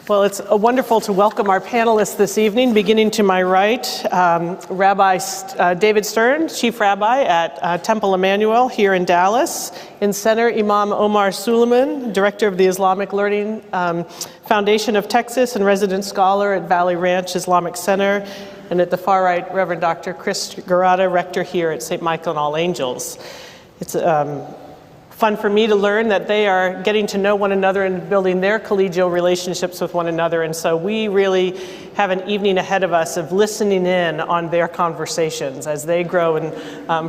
Well, it's wonderful to welcome our panelists this evening. Beginning to my right, Rabbi David Stern, Chief Rabbi at Temple Emmanuel here in Dallas. In center, Imam Omar Suleiman, Director of the Islamic Learning Foundation of Texas and resident scholar at Valley Ranch Islamic Center. And at the far right, Reverend Dr. Chris Garada, Rector here at St. Michael and All Angels. It's fun for me to learn that they are getting to know one another and building their collegial relationships with one another. And so we really have an evening ahead of us of listening in on their conversations as they grow in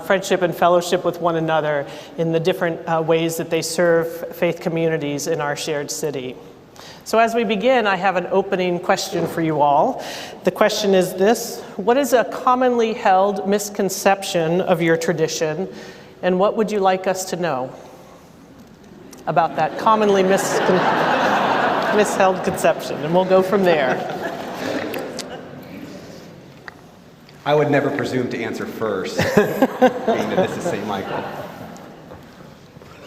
friendship and fellowship with one another in the different ways that they serve faith communities in our shared city. So as we begin, I have an opening question for you all. The question is this: what is a commonly held misconception of your tradition, and what would you like us to know about that commonly misheld conception? And we'll go from there. I would never presume to answer first, being that this is St. Michael.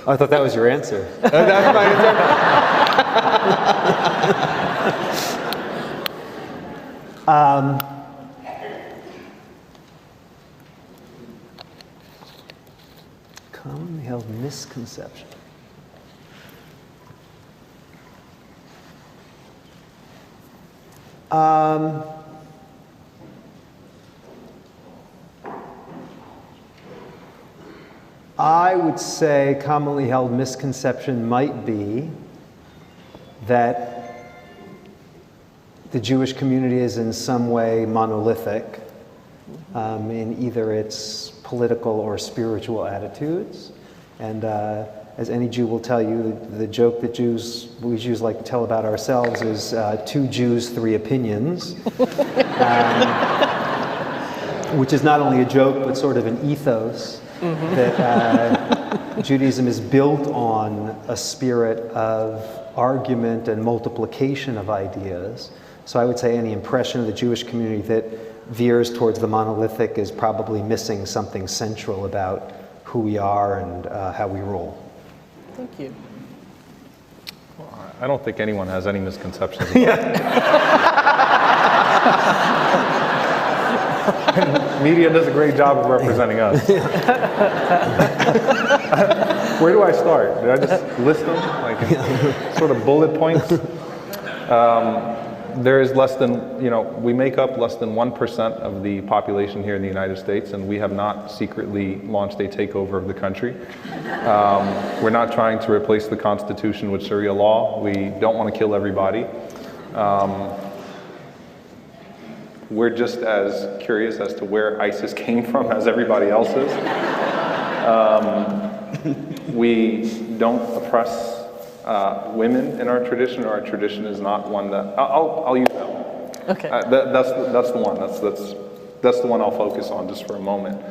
Oh, I thought that was your answer. That's my answer. Commonly held misconception. I would say commonly held misconception might be that the Jewish community is in some way monolithic in either its political or spiritual attitudes. And as any Jew will tell you, the joke that we Jews like to tell about ourselves is 2 Jews, 3 opinions, which is not only a joke, but sort of an ethos that Judaism is built on a spirit of argument and multiplication of ideas. So I would say any impression of the Jewish community that veers towards the monolithic is probably missing something central about who we are and how we rule. Thank you. Well, I don't think anyone has any misconceptions about Media does a great job of representing us. Where do I start? Did I just list them, like in sort of bullet points? There is less than, we make up less than 1% of the population here in the United States, and we have not secretly launched a takeover of the country. We're not trying to replace the Constitution with Sharia law. We don't want to kill everybody. We're just as curious as to where ISIS came from as everybody else is. We don't oppress women in our tradition, or our tradition is not one that, I'll use that one. Okay. That's the one, that's the one I'll focus on just for a moment.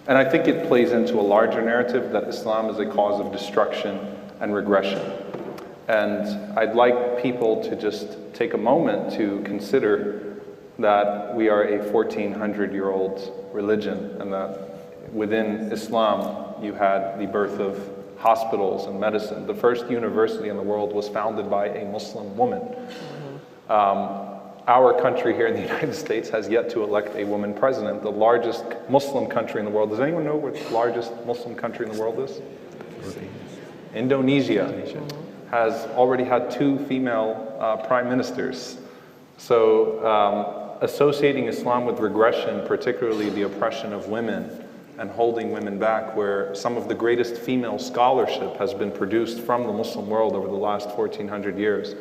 And I think it plays into a larger narrative that Islam is a cause of destruction and regression. And I'd like people to just take a moment to consider that we are a 1400-year-old religion, and that within Islam you had the birth of hospitals and medicine. The first university in the world was founded by a Muslim woman. Our country here in the United States has yet to elect a woman president. The largest Muslim country in the world. Does anyone know what the largest Muslim country in the world is? Indonesia has already had 2 female prime ministers. So associating Islam with regression, particularly the oppression of women and holding women back, where some of the greatest female scholarship has been produced from the Muslim world over the last 1400 years,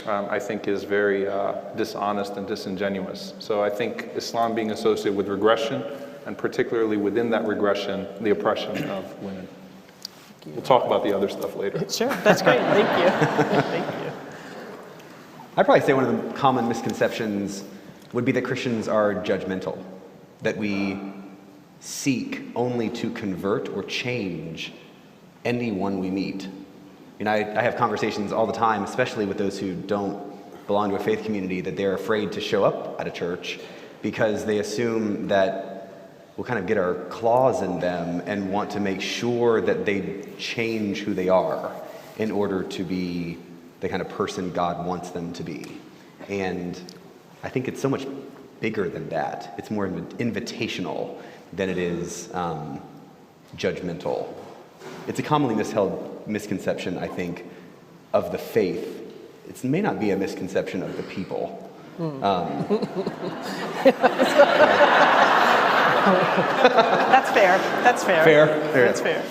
I think is very dishonest and disingenuous. So I think Islam being associated with regression, and particularly within that regression, the oppression of women. We'll talk about the other stuff later. Sure, that's great. Thank you. Thank you. I'd probably say one of the common misconceptions would be that Christians are judgmental, that we seek only to convert or change anyone we meet. I have conversations all the time, especially with those who don't belong to a faith community, that they're afraid to show up at a church because they assume that we'll kind of get our claws in them and want to make sure that they change who they are in order to be the kind of person God wants them to be. And I think it's so much bigger than that. It's more invitational than it is judgmental. It's a commonly misheld misconception, I think, of the faith. It may not be a misconception of the people. That's fair. That's fair. Fair? That's fair.